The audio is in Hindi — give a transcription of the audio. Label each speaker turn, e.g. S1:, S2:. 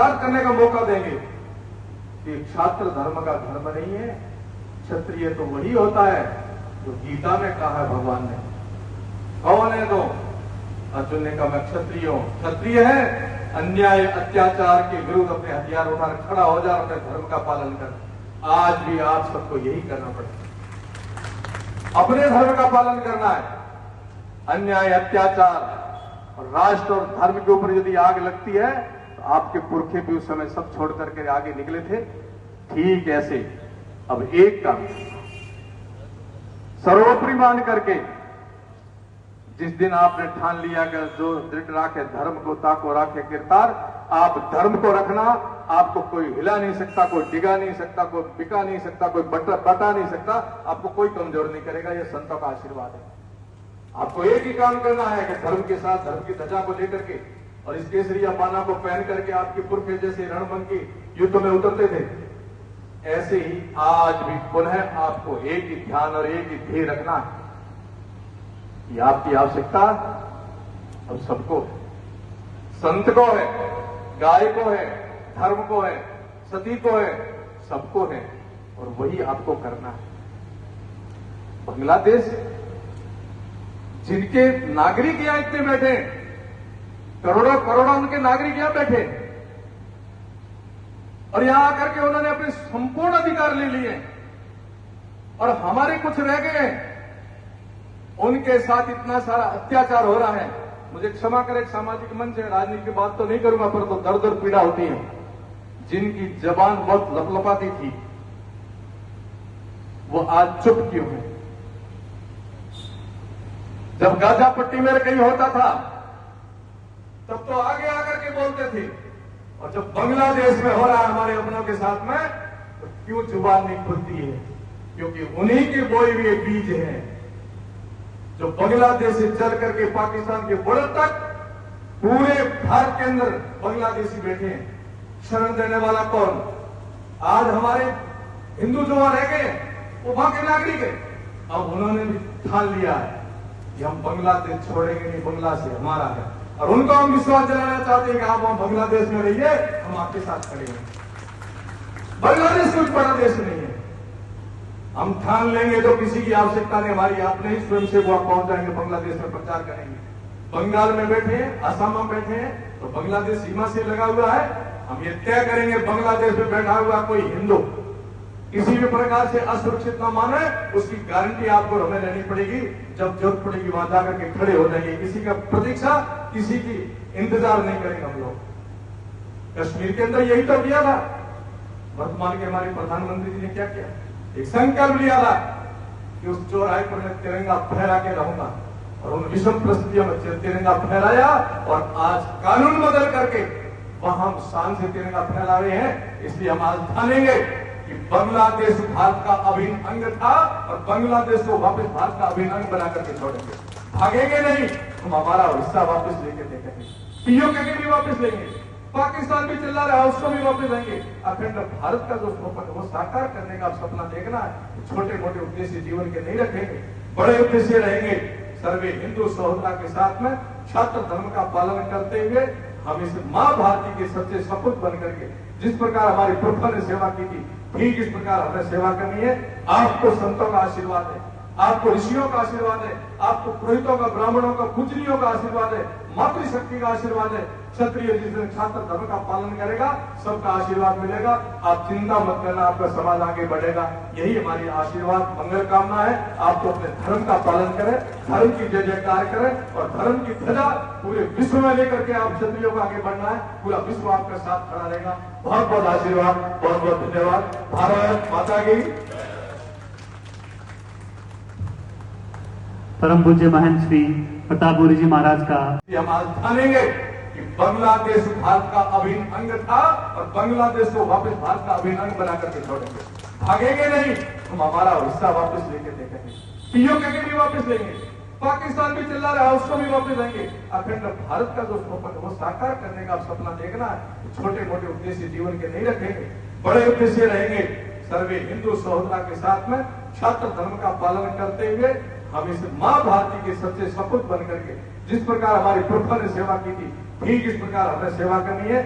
S1: पुरुषार्थ करने का मौका देंगे कि क्षात्र धर्म का धर्म नहीं है। क्षत्रिय तो वही होता है जो गीता में कहा है भगवान ने। कौन है तो? अर्जुन ने कहा मैं क्षत्रिय हूं। क्षत्रिय है अन्याय अत्याचार के विरुद्ध अपने हथियार उठाकर खड़ा हो जा, अपने धर्म का पालन कर। आज भी आप सबको यही करना पड़ेगा, अपने धर्म का पालन करना है। अन्याय अत्याचार और राष्ट्र और धर्म के ऊपर यदि आग लगती है तो आपके पुरखे भी उस समय सब छोड़ करके आगे निकले थे। ठीक ऐसे अब एक काम सर्वोपरि मान करके जिस दिन आपने ठान लिया कि जो दृढ़ राखे धर्म को ताको राखे किरतार, आप धर्म को रखना। आपको कोई हिला नहीं सकता, कोई डिगा नहीं सकता, कोई बिका नहीं सकता, कोई बटा नहीं सकता, आपको कोई कमजोर नहीं करेगा। यह संतों का आशीर्वाद है। आपको एक ही काम करना है कि धर्म के साथ धर्म की ध्वजा को लेकर के और इस केसरिया पाना को पहन करके आपके पुरखे जैसे रणभंग की युद्ध में उतरते थे, ऐसे ही आज भी पुनः आपको एक ही ध्यान और एक ही ध्येय रखना है। ये आपकी आवश्यकता अब सबको है, संत को है, गाय को है, धर्म को है, सती को है, सबको है, और वही आपको करना है। बांग्लादेश जिनके नागरिक यहां इतने बैठे, करोड़ों करोड़ों उनके नागरिक यहां बैठे और यहां आकर के उन्होंने अपने संपूर्ण अधिकार ले लिए और हमारे कुछ रह गए। उनके साथ इतना सारा अत्याचार हो रहा है। मुझे क्षमा करें, सामाजिक मंच है, राजनीति की बात तो नहीं करूंगा, पर तो दर्द और पीड़ा होती है। जिनकी जबान बहुत लपलपाती थी वो आज चुप क्यों है? जब गाजा पट्टी में कहीं होता था तब तो आगे आकर के बोलते थे, और जब बांग्लादेश में हो रहा है हमारे अपनों के साथ में तो क्यों जुबान नहीं खुलती है? क्योंकि उन्हीं के बोए हुए बीज हैं जो बांग्लादेश से चल करके पाकिस्तान के बॉर्डर तक पूरे भारत के अंदर बांग्लादेशी बैठे हैं। शरण देने वाला कौन? आज हमारे हिंदू जो वहां रह गए वो वहां के नागरिक है। अब उन्होंने भी ठान लिया है कि हम बांग्लादेश छोड़ेंगे नहीं, बांग्ला से हमारा है, और उनको हम विश्वास दिलाना चाहते हैं कि आप वहां बांग्लादेश में रहिए, हम आपके साथ खड़े हैं। बांग्लादेश कोई बड़ा देश नहीं है। हम ठान लेंगे तो किसी की आवश्यकता नहीं, हमारी आप नहीं, स्वयं से वो पहुंच जाएंगे, बांग्लादेश में प्रचार करेंगे। बंगाल में बैठे हैं, असम में बैठे हैं, तो बांग्लादेश सीमा से लगा हुआ है। हम ये तय करेंगे बांग्लादेश में बैठा हुआ कोई हिंदू किसी भी प्रकार से असुरक्षित न माने, उसकी गारंटी आपको हमें लेनी पड़ेगी। जब जरूरत पड़ेगी वहां जाकर के खड़े हो जाएंगे। किसी का प्रतीक्षा, किसी की इंतजार नहीं करेंगे हम लोग। कश्मीर के अंदर यही तो किया था। वर्तमान के हमारे प्रधानमंत्री जी ने क्या किया? एक संकल्प लिया था कि उस चौराहे पर मैं तिरंगा फहरा के रहूंगा, और उन विषम परिस्थितियों में तिरंगा फहराया, और आज कानून बदल करके वहां हम शान से तिरंगा फहरा रहे हैं। इसलिए हम आज ठानेंगे कि बांग्लादेश भारत का अभिन्न अंग था और बांग्लादेश को वापस भारत का अभिन्न अंग बना करके छोड़ेंगे। भागेंगे नहीं, हम हमारा हिस्सा वापस लेके देखेंगे। पीओके के भी वापस लेंगे, पाकिस्तान भी चिल्ला रहा है उसको भी वापस लेंगे। अखंड भारत का जो स्वप्न है वो साकार करने का सपना देखना है। छोटे मोटे उद्देश्य जीवन के नहीं रखेंगे, बड़े उद्देश्य रहेंगे। सर्वे हिंदू सहोदरा के साथ में छात्र धर्म का पालन करते हुए हम इस मां भारती के सच्चे सपूत बन करके जिस प्रकार हमारे पुरखों ने सेवा की थी, ठीक इस प्रकार हमें सेवा करनी है। आपको संतों का आशीर्वाद है, आपको ऋषियों का आशीर्वाद है, आपको पुरोहितों का, ब्राह्मणों का, पूजनियों का आशीर्वाद है, मातृशक्ति का आशीर्वाद है। क्षत्रिय जिस दिन छात्र धर्म का पालन करेगा सबका आशीर्वाद मिलेगा। आप चिंता मत करना, आपका समाज आगे बढ़ेगा। यही हमारी आशीर्वाद मंगल कामना है। आप तो अपने धर्म का पालन करें, धर्म की जय जयकार करें, और धर्म की ध्वजा पूरे विश्व में लेकर के आप क्षत्रियों को आगे बढ़ना है। पूरा विश्व आपका साथ खड़ा रहेगा। बहुत बहुत आशीर्वाद, बहुत बहुत धन्यवाद। भारत माता की।
S2: परम पूज्य महंत श्री प्रताप गौरी जी महाराज का
S1: हम आज ठानेंगे कि बांग्लादेश भारत का अभिन्न अंग था और बांग्लादेश को वापस भारत का अभिन्न अंग बना करके छोड़ेंगे। भागेंगे नहीं, हम हमारा हिस्सा वापस लेके देखेंगे। पीओके के भी वापस लेंगे, पाकिस्तान भी चिल्ला रहा है उसको भी वापस लेंगे। अखंड भारत का जो स्वप्न है वो साकार करने का सपना देखना है। छोटे मोटे उद्देश्य जीवन के नहीं रखेंगे, बड़े उद्देश्य रहेंगे। सर्वे हिंदू सहोदरा के साथ में छात्र धर्म का पालन करते हुए हम इस मां भारती के सच्चे सपूत बन करके जिस प्रकार हमारे पुरखों ने सेवा की थी, ठीक इस प्रकार हमें सेवा करनी है।